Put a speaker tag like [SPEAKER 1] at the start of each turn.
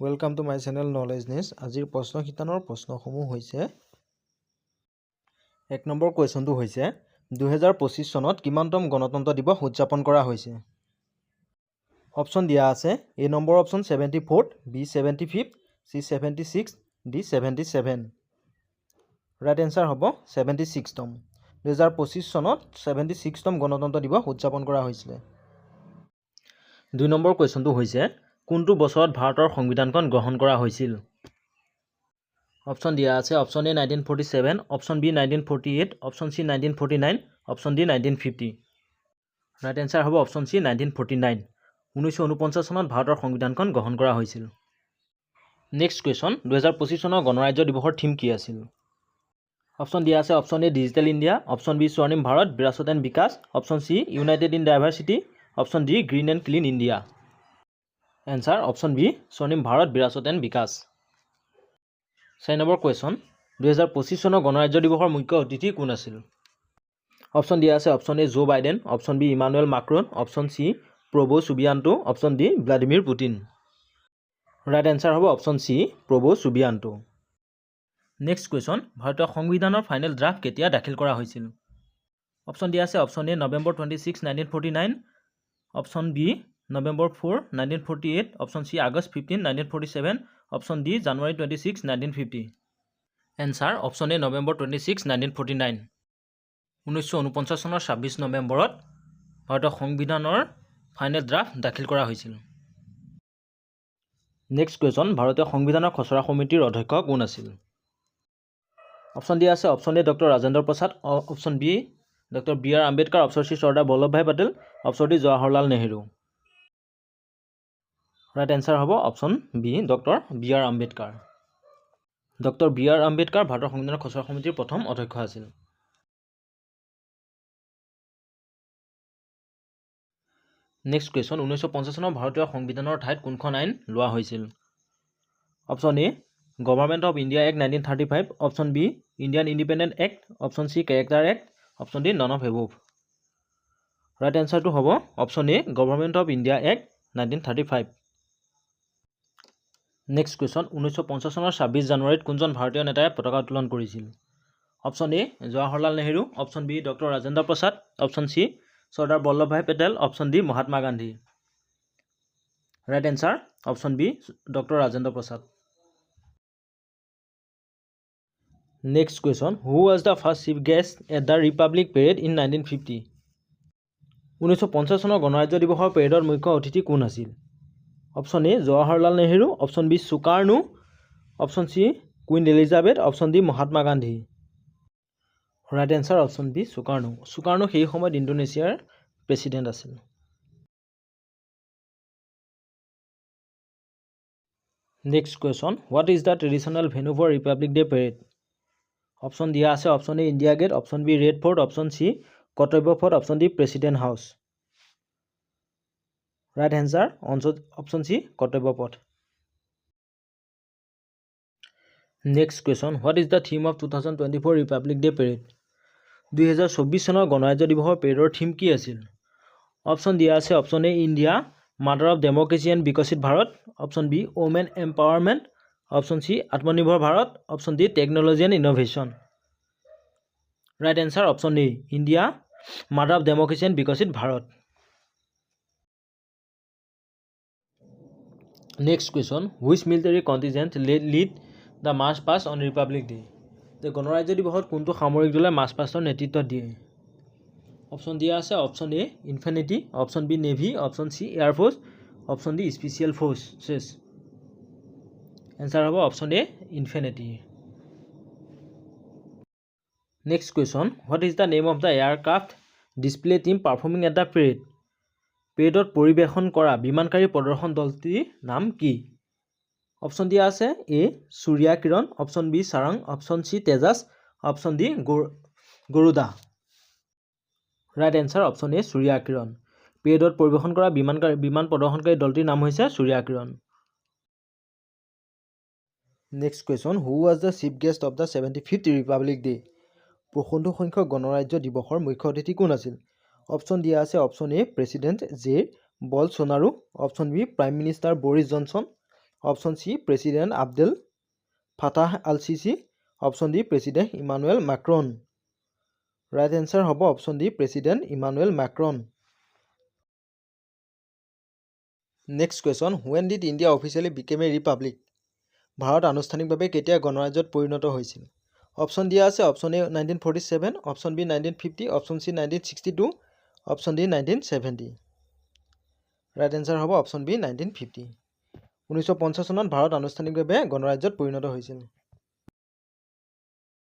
[SPEAKER 1] Welcome to my channel Knowledge Nest. আজিৰ প্ৰশ্ন শিতানৰ প্ৰশ্নসমূহ হৈছে এক নম্বৰ কোৱেশ্যনটো হৈছে 2025 চনত কিমানতম গণতন্ত্ৰ দিৱস উদযাপন কৰা হৈছে অপচন দিয়া আছে A number option 74 B 75 C 76 D 77 right answer হ'ব 76 তম 2025 চনত 76 তম গণতন্ত্ৰ দিৱস উদযাপন কৰা হৈছিল দুই নম্বৰ কোৱেশ্যনটো হৈছে কোনটো বছৰত ভাৰতৰ সংবিধানখন গ্ৰহণ কৰা হৈছিল অপচন দিয়া আছে option A 1947 option B 1948 option C 1949 option D 1950 right answer হ'ব অপচন সি 1949 1949 চনত ভাৰতৰ সংবিধানখন গ্ৰহণ কৰা হৈছিল নেক্সট কুৱেশ্যন 2025 চনৰ গণৰাজ্য দিৱসৰ থিম কি আছিল অপচন দিয়া আছে option A digital India option B Swarnim Bharat Virasat and Vikas option C united in diversity option D green and clean India answer option B Swarnim Bharat Virasat and Vikas 4 number question 2025 চনৰ গণৰাজ্য দিৱসৰ মুখ্য অতিথি কোন আছিল অপচন দিয়া আছে option A Joe Biden option B Emmanuel Macron option C Prabowo Subianto option D Vladimir Putin right answer হ'ব option C Prabowo Subianto next question ভাৰতীয় সংবিধানৰ ফাইনেল ড্ৰাফ্ট কেতিয়া দাখিল কৰা হৈছিল অপচন দিয়া আছে option A November 26 1949 option B November 4, 1948, option C, August 15, 1947, option D, January 26, 1950. Answer, option A, November 26, 1949. 1949 চনৰ 26 নৱেম্বৰত ভাৰতৰ সংবিধানৰ ফাইনেল ড্ৰাফ্ট দাখিল কৰা হৈছিল। নেক্সট কুৱেশ্যন ভাৰতীয় সংবিধানৰ খচৰা সমিতিৰ অধ্যক্ষ কোন আছিল? অপচন দিয়া আছে option A doctor Rajendra Prasad, option B doctor B R Ambedkar, option C Sardar Vallabhbhai Patel, option D Jawaharlal Nehru. Right answer হ'ব option B doctor B R Ambedkar doctor B R Ambedkar ভাৰতৰ সংবিধানৰ খচৰা সমিতিৰ প্ৰথম অধ্যক্ষ আছিল নেক্সট কুৱেশ্যন 1950 চনৰ ভাৰতীয় সংবিধানৰ ঠাইত কোনখন আইন লোৱা হৈছিল option A government of India act 1935 option B Indian independent act option C character act option D none of above right এনসাৰটো হ'ব option A government of India act 1935 next question 1950 চনৰ 26 জানুৱাৰীত কোনজন ভাৰতীয় নেতাই পতাকা উত্তোলন কৰিছিল option A Jawaharlal Nehru option B doctor Rajendra Prasad option C Sardar Vallabhbhai Patel option D Mahatma Gandhi right answer option B doctor Rajendra Prasad next question who was the first chief guest at the republic parade in 1950 1950 চনৰ গণৰাজ্য দিৱসৰ পেৰেডৰ মুখ্য অতিথি কোন আছিল option A Jawaharlal Nehru option B Sukarno option C Queen Elizabeth option D Mahatma Gandhi right answer option B Sukarno সেই সময়ত ইণ্ডোনেছিয়াৰ প্ৰেছিডেণ্ট আছিল next question what is the traditional venue for republic day parade option দিয়া আছে option A India gate option B red fort option C Kartavya fort option D president house right answer option C Kartavya Path next question what is the theme of 2024 Republic day parade 2024 চনৰ গণৰাজ্য দিৱসৰ পেৰেডৰ theme কি আছিল option দিয়া আছে option A India mother of democracy and Viksit Bharat option B women empowerment option C Atmanirbhar Bharat option D technology and innovation right answer option A India mother of democracy and Viksit Bharat next question which military contingent lead the march past on republic day যে গণৰাজ্য দিৱসত কোনটো সামৰিক দলে March pastor নেতৃত্ব দিয়ে option দিয়া আছে option A infinity option B navy option C air force option D special forces answer হ'ব option A infinity next question what is the name of the aircraft display team performing at the পেৰেডত পৰিৱেশন কৰা বিমানকাৰী প্ৰদৰ্শন দলটিৰ নাম কি option দিয়া আছে A Surya Kiran option B Sarang option C Tejas option D Garuda right answer option A Surya Kiran পেৰেডত পৰিৱেশন কৰা বিমান প্ৰদৰ্শনকাৰী দলটিৰ নাম হৈছে Surya Kiran next question who was the chief guest of the 75th republic day 65 সংখ্যক গণৰাজ্য দিৱসৰ মুখ্য অতিথি কোন আছিল অপচন দিয়া আছে option A president Jair Bolsonaro option B prime minister Boris Johnson option C president Abdel Fattah al Sisi, option D president Emmanuel Macron. Right answer হ'ব option D president Emmanuel Macron. Next question, when did India officially became a republic? Bharat আনুষ্ঠানিকভাৱে কেতিয়া গণৰাজ্যত পৰিণত হৈছিল? Option দিয়া আছে option A 1947, option B 1950, option C 1962, option D 1970। Right answer হ'ব option B 1950। 1950 চনত ভাৰত আনুষ্ঠানিকভাৱে গণৰাজ্যত পৰিণত হৈছিল।